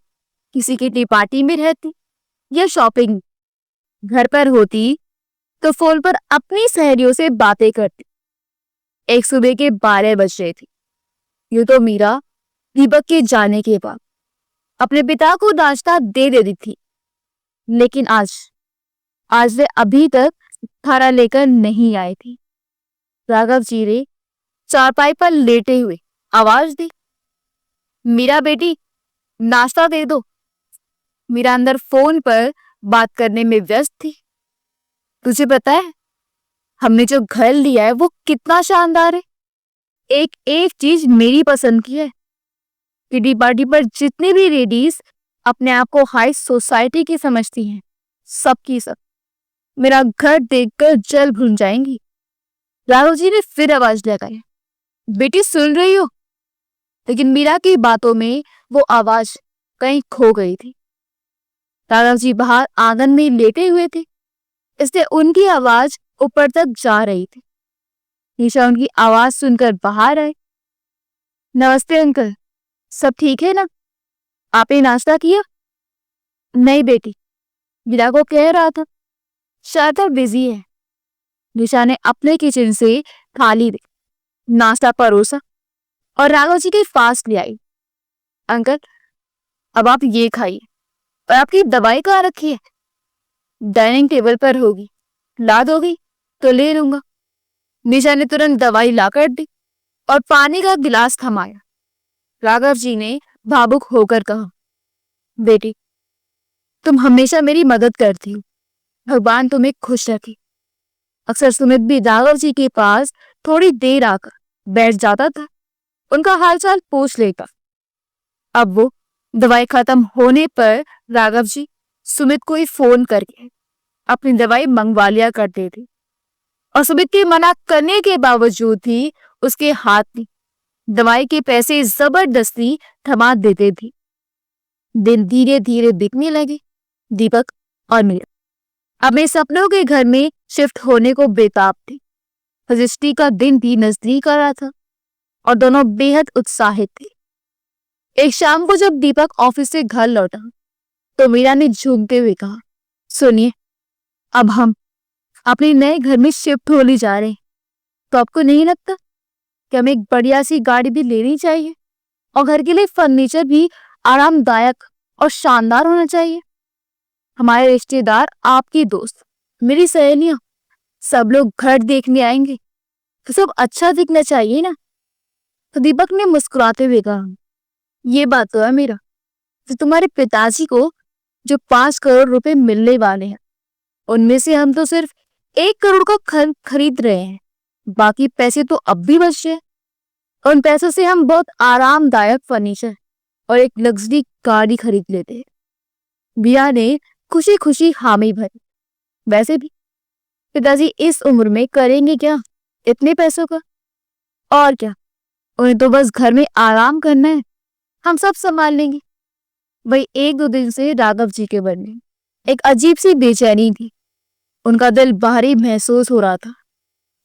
किसी की पार्टी में रहती या शॉपिंग, घर पर होती तो फोन पर अपनी सहेलियों से बातें करती। एक सुबह के 12 बज रहे थे। यूं तो मीरा दीपक के जाने के बाद अपने पिता को नाश्ता दे देती थी, लेकिन आज वे अभी तक खाना लेकर नहीं आए थे। राघव जी ने चारपाई पर लेटे हुए आवाज दी, मीरा बेटी, नाश्ता दे दो। मीरा अंदर फोन पर बात करने में व्यस्त थी। तुझे पता है हमने जो घर लिया है वो कितना शानदार है। एक एक चीज मेरी पसंद की है। किटी पार्टी पर जितनी भी लेडीज अपने आप को हाई सोसाइटी की समझती हैं, सबकी सब मेरा घर देखकर जल भून जाएंगी। राघव जी ने फिर आवाज लगाई, बेटी सुन रही हो? लेकिन मीरा की बातों में वो आवाज कहीं खो गई थी। राघव जी बाहर आंगन में लेटे हुए थे, इसलिए उनकी आवाज ऊपर तक जा रही थी। निशा उनकी आवाज सुनकर बाहर आई। नमस्ते अंकल, सब ठीक है ना? आपने नाश्ता किया? नहीं बेटी, मीरा को कह रहा था, शायद आप बिजी है। निशा ने अपने किचन से थाली दी, नाश्ता परोसा और राघव जी के पास ले आई। अंकल, अब आप ये खाइए। और आपकी दवाई कहाँ रखी है? डाइनिंग टेबल पर होगी, ला दोगी तो ले लूंगा। निशा ने तुरंत दवाई लाकर दी और पानी का गिलास थमाया। राघव जी ने भावुक होकर कहा, बेटी, तुम हमेशा मेरी मदद करती हो, भगवान तुम्हें खुश रखे। अक्सर सुमित भी राघव जी के पास थोड़ी देर आकर बैठ जाता था, उनका हालचाल पूछ लेता। अब वो दवाई खत्म होने पर राघव जी सुमित को ही फोन करके अपनी दवाई मंगवा लिया करते थे और सुमित के मना करने के बावजूद भी उसके हाथ में दवाई के पैसे जबरदस्ती थमा देते थे। दिन धीरे धीरे बिकने लगे। दीपक और मीरा अपने सपनों के घर में शिफ्ट होने को बेताब थे। रजिस्ट्री का दिन भी नजदीक आ रहा था और दोनों बेहद उत्साहित थे। एक शाम को जब दीपक ऑफिस से घर लौटा तो मीरा ने झूमते हुए कहा, सुनिए, अब हम अपने नए घर में शिफ्ट होने जा रहे हैं, तो आपको नहीं लगता कि हमें एक बढ़िया सी गाड़ी भी लेनी चाहिए और घर के लिए फर्नीचर भी आरामदायक और शानदार होना चाहिए? हमारे रिश्तेदार, आपकी दोस्त, मेरी सहेलियां, सब लोग घर देखने आएंगे तो सब अच्छा दिखना चाहिए ना। तो दीपक ने मुस्कुराते हुए कहा, ये बात तो है मेरा, तो तुम्हारे पिताजी को जो 5 करोड़ रुपए मिलने वाले हैं उनमें से हम तो सिर्फ 1 करोड़ का खरीद रहे हैं, बाकी पैसे तो अब भी बच रहे हैं। उन पैसों से हम बहुत आरामदायक फर्नीचर और एक लग्जरी गाड़ी खरीद लेते। बिया ने खुशी खुशी हामी भरी। वैसे भी पिताजी इस उम्र में करेंगे क्या इतने पैसों का? और क्या, उन्हें तो बस घर में आराम करना है, हम सब संभाल लेंगे। वही 1-2 दिन से राघव जी के मन में एक अजीब सी बेचैनी थी। उनका दिल भारी महसूस हो रहा था,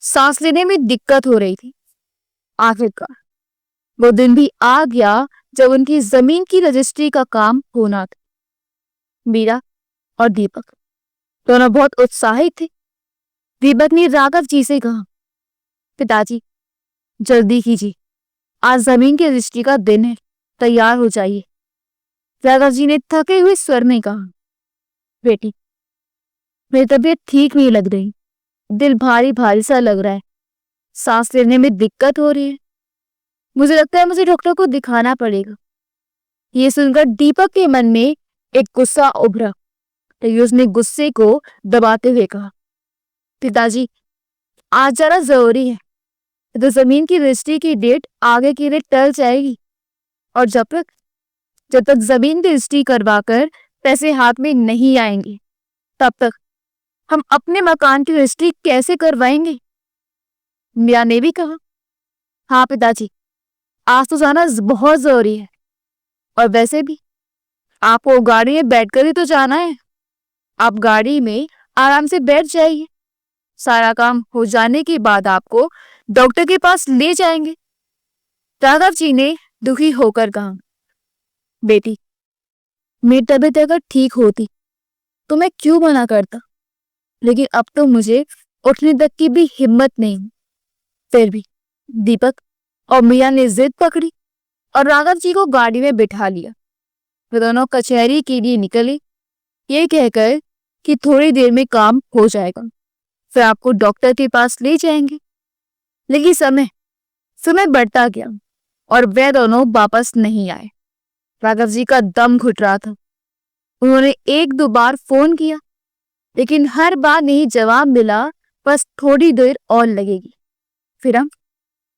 सांस लेने में दिक्कत हो रही थी। आखिरकार वो दिन भी आ गया जब उनकी जमीन की रजिस्ट्री का काम होना था। मीरा और दीपक दोनों बहुत उत्साहित थे। दीपक ने राघव जी से कहा, पिताजी जल्दी कीजिए, आज जमीन की रजिस्ट्री का दिन है, तैयार हो जाइए। राघव जी ने थके हुए स्वर में कहा, बेटी मेरी तबीयत ठीक नहीं लग रही, दिल भारी भारी सा लग रहा है, सांस लेने में दिक्कत हो रही है, मुझे लगता है मुझे डॉक्टर को दिखाना पड़ेगा। ये सुनकर दीपक के मन में एक गुस्सा उभरा, लेकिन उसने गुस्से को दबाते हुए कहा, पिताजी आज जरा जरूरी है, तो जमीन की रजिस्ट्री की डेट आगे के लिए टल जाएगी, और जब तक जमीन की रजिस्ट्री करवाकर पैसे हाथ में नहीं आएंगे तब तक हम अपने मकान की रजिस्ट्री कैसे करवाएंगे? मिया ने भी कहा, हाँ पिताजी आज तो जाना बहुत जरूरी है, और वैसे भी आपको गाड़ी में बैठकर ही तो जाना है, आप गाड़ी में आराम से बैठ जाइए, सारा काम हो जाने के बाद आपको डॉक्टर के पास ले जाएंगे। राघव जी ने दुखी होकर कहा, बेटी मेरी तबीयत अगर ठीक होती तो मैं क्यों मना करता, लेकिन अब तो मुझे उठने तक की भी हिम्मत नहीं। फिर भी दीपक और मिया ने जिद पकड़ी और राघव जी को गाड़ी में बिठा लिया। वे दोनों कचहरी के लिए निकले, ये कहकर कि थोड़ी देर में काम हो जाएगा, फिर आपको डॉक्टर के पास ले जाएंगे। लेकिन समय बढ़ता गया और वे दोनों वापस नहीं आए। राघव जी का दम घुट रहा था। उन्होंने 1-2 बार फोन किया, लेकिन हर बार नहीं जवाब मिला, बस थोड़ी देर और लगेगी, फिर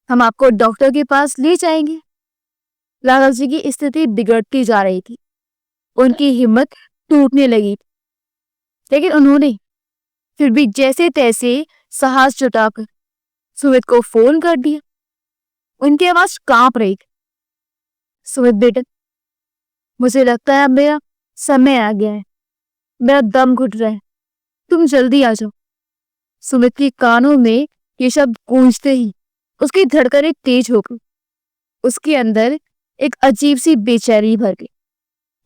हम आपको डॉक्टर के पास ले जाएंगे। राघव जी की स्थिति बिगड़ती जा रही थी, उनकी हिम्मत टूटने लगी, लेकिन उन्होंने फिर भी जैसे तैसे साहस जुटाकर सुमित को फोन कर दिया। उनकी आवाज कांप रही थी, सुमित बेटा मुझे लगता है अब मेरा समय आ गया है, मेरा दम घुट रहा है, तुम जल्दी आ जाओ। सुमित के कानों में ये शब्द गूंजते ही उसकी धड़कनें तेज हो गई, उसके अंदर एक अजीब सी बेचैनी भर गई।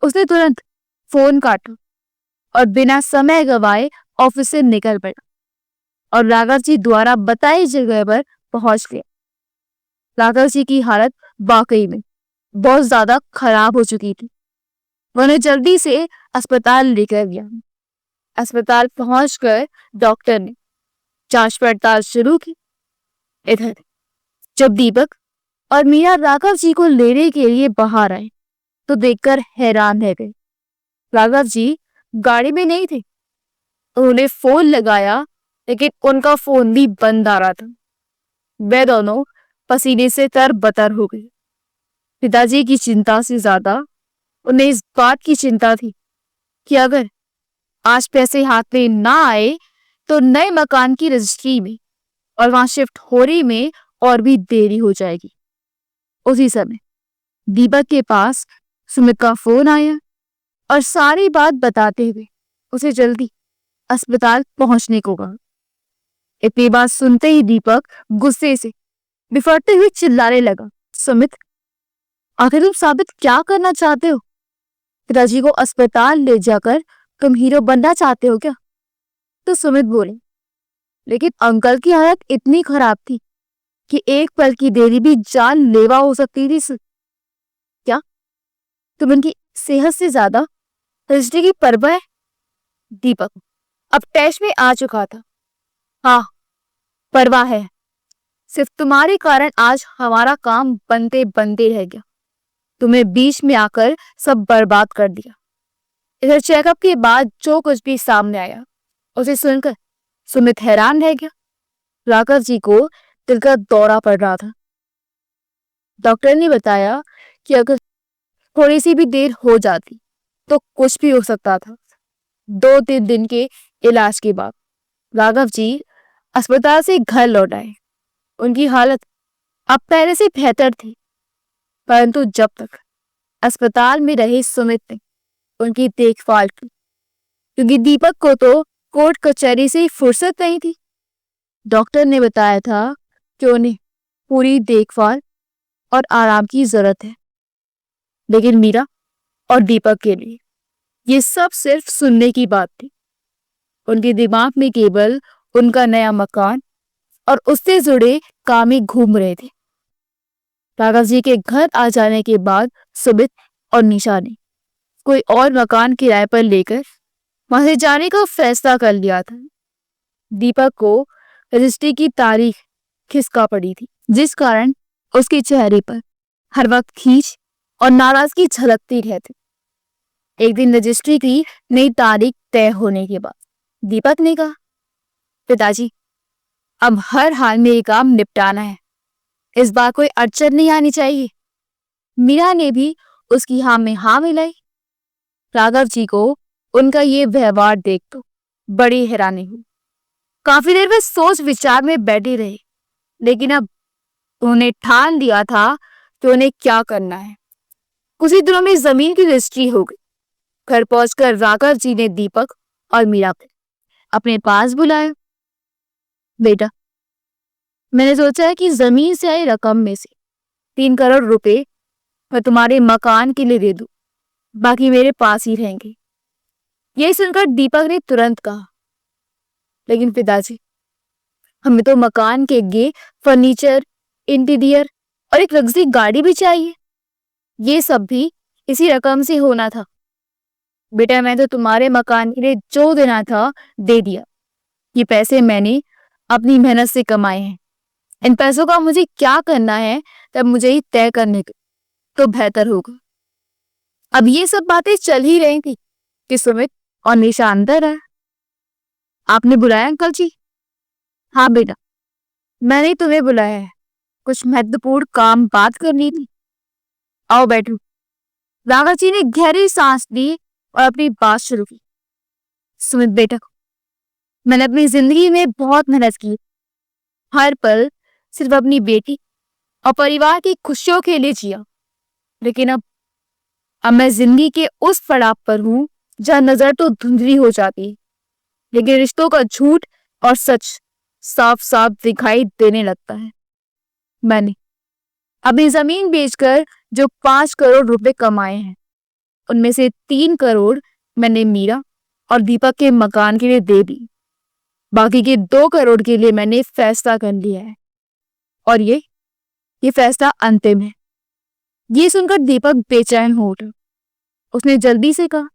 उसने तुरंत फोन काटा और बिना समय गवाए ऑफिस से निकल पड़ा और राघव जी द्वारा बताई जगह पर पहुंच गया। राघव जी की हालत वाकई में बहुत ज्यादा खराब हो चुकी थी। उन्हें जल्दी से अस्पताल लेकर गया। अस्पताल पहुंचकर डॉक्टर ने जांच पड़ताल शुरू की। इधर जब दीपक और मीरा राघव जी को लेने के लिए बाहर आए तो देखकर हैरान रह गए। राघव जी गाड़ी में नहीं थे। उन्होंने फोन लगाया, लेकिन उनका फोन भी बंद आ रहा था। वे दोनों पसीने से तरबतर हो गए। पिताजी की चिंता से ज्यादा उन्हें इस बात की चिंता थी कि अगर आज पैसे हाथ में ना आए तो नए मकान की रजिस्ट्री में और वहां शिफ्ट होने में और भी देरी हो जाएगी। उसी समय दीपक के पास सुमित का फोन आया और सारी बात बताते हुए उसे जल्दी अस्पताल पहुंचने को कहा। इतनी बात सुनते ही दीपक गुस्से से बिफरते हुए चिल्लाने लगा, सुमित आखिर तुम साबित क्या करना चाहते हो? पिताजी को अस्पताल ले जाकर तुम हीरो बनना चाहते हो क्या? तो सुमित बोले, लेकिन अंकल की हालत इतनी खराब थी कि एक पल की देरी भी जानलेवा हो सकती थी। क्या तुम उनकी सेहत से ज्यादा रजिस्ट्री की परवाह है? दीपक अब टेस्ट में आ चुका था। हाँ परवाह है, सिर्फ तुम्हारे कारण आज हमारा काम बनते बनते रह गया, तुम्हें बीच में आकर सब बर्बाद कर दिया। इधर चेकअप के बाद जो कुछ भी सामने आया उसे सुनकर सुमित हैरान रह गया। राघव जी को दिल का दौरा पड़ रहा था। डॉक्टर ने बताया कि अगर थोड़ी सी भी देर हो जाती तो कुछ भी हो सकता था। 2-3 दिन के इलाज के बाद राघव जी अस्पताल से घर लौट आए। उनकी हालत अब पहले से बेहतर थी, परंतु जब तक अस्पताल में रहे सुमित ने उनकी देखभाल की, क्योंकि दीपक को तो कोर्ट कचहरी से फुर्सत नहीं थी। डॉक्टर ने बताया था कि उन्हें पूरी देखभाल और आराम की जरूरत है, लेकिन मीरा और दीपक के लिए ये सब सिर्फ सुनने की बात थी। उनके दिमाग में केवल उनका नया मकान और उससे जुड़े काम ही घूम रहे थे। राघव जी के घर आ जाने के बाद सुमित और निशा ने कोई और मकान किराए पर लेकर वहां से जाने का फैसला कर लिया था। दीपक को रजिस्ट्री की तारीख खिसका पड़ी थी, जिस कारण उसके चेहरे पर हर वक्त खींच और नाराजगी झलकती रहती। एक दिन रजिस्ट्री की नई तारीख तय होने के बाद दीपक ने कहा, पिताजी अब हर हाल में ये काम निपटाना है, इस बार कोई अड़चन नहीं आनी चाहिए। मीरा ने भी उसकी हाँ में हाँ मिलाई। राघव जी को उनका ये व्यवहार देख तो बड़ी हैरानी हुई। काफी देर वे सोच विचार में बैठे रहे, लेकिन अब उन्होंने ठान लिया था कि उन्हें क्या करना है। कुछ ही दिनों में जमीन की रजिस्ट्री हो गई। घर पहुंचकर राघव जी ने दीपक और मीरा को अपने पास बुलाया। बेटा, मैंने सोचा है कि जमीन से आई रकम में से 3 करोड़ रुपए मैं तुम्हारे मकान के लिए दे दूं, बाकी मेरे पास ही रहेंगे। यही सुनकर दीपक ने तुरंत कहा, लेकिन पिताजी हमें तो मकान के लिए फर्नीचर, इंटीरियर और एक लग्जरी गाड़ी भी चाहिए। ये सब भी इसी रकम से होना था। बेटा, मैं तो तुम्हारे मकान के लिए जो देना था दे दिया। ये पैसे मैंने अपनी मेहनत से कमाए हैं। इन पैसों का मुझे क्या करना है तब मुझे ही तय करने तो बेहतर होगा। अब ये सब बातें चल ही रही थी कि सुमित और निशा अंदर आए। आपने बुलाया अंकल जी? हाँ बेटा, मैंने तुम्हें बुलाया है, कुछ महत्वपूर्ण काम बात करनी थी। आओ बैठो। राघव जी ने गहरी सांस ली और अपनी बात शुरू की। सुमित बेटा, मैंने अपनी जिंदगी में बहुत मेहनत की, हर पल सिर्फ अपनी बेटी और परिवार की खुशियों के लिए जिया, लेकिन अब मैं जिंदगी के उस पड़ाव पर हूं जहां नजर तो धुंधली हो जाती है, लेकिन रिश्तों का झूठ और सच साफ साफ दिखाई देने लगता है। मैंने अपनी जमीन बेचकर जो 5 करोड़ रुपए कमाए हैं, उनमें से 3 करोड़ मैंने मीरा और दीपक के मकान के लिए दे दी। बाकी के 2 करोड़ के लिए मैंने फैसला कर लिया है, और ये फैसला अंतिम है। ये सुनकर दीपक बेचैन हो उठा। उसने जल्दी से कहा,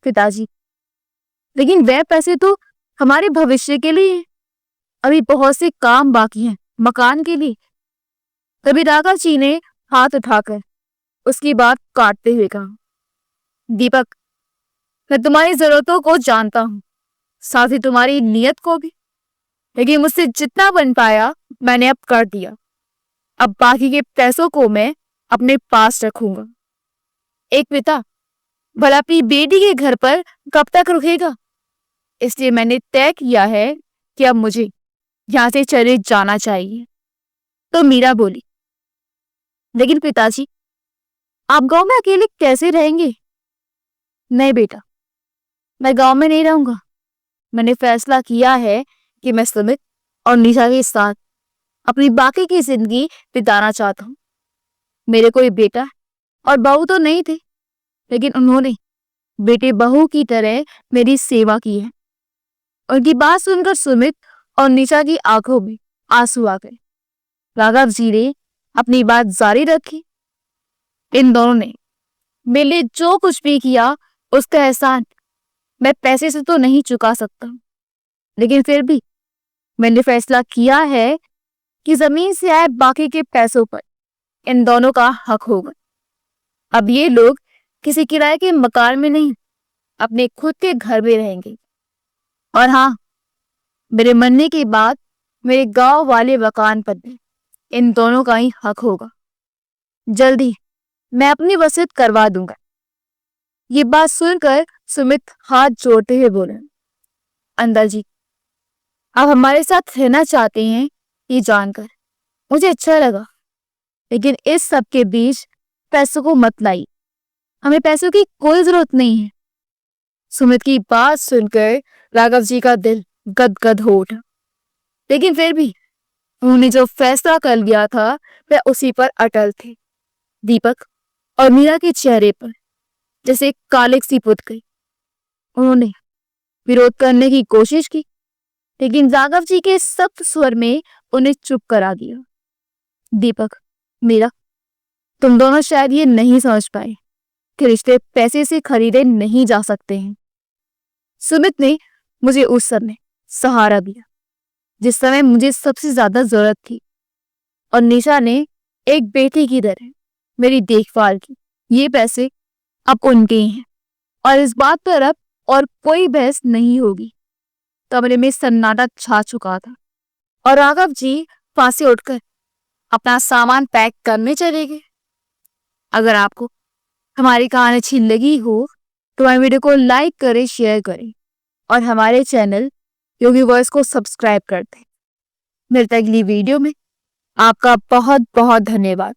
पिताजी लेकिन वह पैसे तो हमारे भविष्य के लिए हैं। अभी बहुत से काम बाकी हैं मकान के लिए। तभी राघव जी ने हाथ उठाकर उसकी बात काटते हुए कहा, दीपक, मैं तुम्हारी जरूरतों को जानता हूं, साथ ही तुम्हारी नीयत को भी, लेकिन मुझसे जितना बन पाया मैंने अब कर दिया। अब बाकी के पैसों को मैं अपने पास रखूंगा। एक पिता भला अपनी बेटी के घर पर कब तक रुकेगा? इसलिए मैंने तय किया है कि अब मुझे यहां से चले जाना चाहिए। तो मीरा बोली, लेकिन पिताजी आप गांव में अकेले कैसे रहेंगे? नहीं बेटा, मैं गांव में नहीं रहूंगा। मैंने फैसला किया है कि मैं सुमित और निशा के साथ अपनी बाकी की जिंदगी बिताना चाहता हूँ। मेरे कोई बेटा और बहू तो नहीं थे, लेकिन उन्होंने बेटे बहू की तरह मेरी सेवा की है। उनकी बात सुनकर सुमित और निशा की आंखों में आंसू आ गए। राघव जी ने अपनी बात जारी रखी, इन दोनों ने मेरे लिए जो कुछ भी किया उसका एहसान मैं पैसे से तो नहीं चुका सकता, लेकिन फिर भी मैंने फैसला किया है कि जमीन से आए बाकी के पैसों पर इन दोनों का हक होगा। अब ये लोग किसी किराए के मकान में नहीं, अपने खुद के घर में रहेंगे। और हाँ, मेरे मरने के बाद मेरे गांव वाले मकान पर भी इन दोनों का ही हक होगा। जल्दी मैं अपनी वसीयत करवा दूंगा। ये बात सुनकर सुमित हाथ जोड़ते हुए बोले, अंदर जी, आप हमारे साथ रहना चाहते हैं ये जानकर मुझे अच्छा लगा, लेकिन इस सब के बीच पैसों को मत लाइए। हमें पैसों की कोई जरूरत नहीं है। सुमित की बात सुनकर राघव जी का दिल गदगद हो उठा, लेकिन फिर भी उन्होंने जो फैसला कर लिया था वह उसी पर अटल थे। दीपक और मीरा के चेहरे पर जैसे कालिक सी पुत गई। उन्होंने विरोध करने की कोशिश की, लेकिन राघव जी के सख्त स्वर में उन्हें चुप करा दिया। दीपक, मीरा, तुम दोनों शायद ये नहीं समझ पाए कि रिश्ते पैसे से खरीदे नहीं जा सकते हैं। सुमित ने मुझे उस समय सहारा दिया जिस समय मुझे सबसे ज्यादा जरूरत थी, और निशा ने एक बेटी की तरह मेरी देखभाल की। ये पैसे अब उनके ही हैं और इस बात पर अब और कोई बहस नहीं होगी। कमरे में सन्नाटा छा चुका था और राघव जी वहां से उठकर अपना सामान पैक करने चले गए। अगर आपको हमारी कहानी अच्छी लगी हो तो हमारे वीडियो को लाइक करें, शेयर करें और हमारे चैनल योगी वॉइस को सब्सक्राइब कर दें। मिलते हैं अगली वीडियो में। आपका बहुत बहुत धन्यवाद।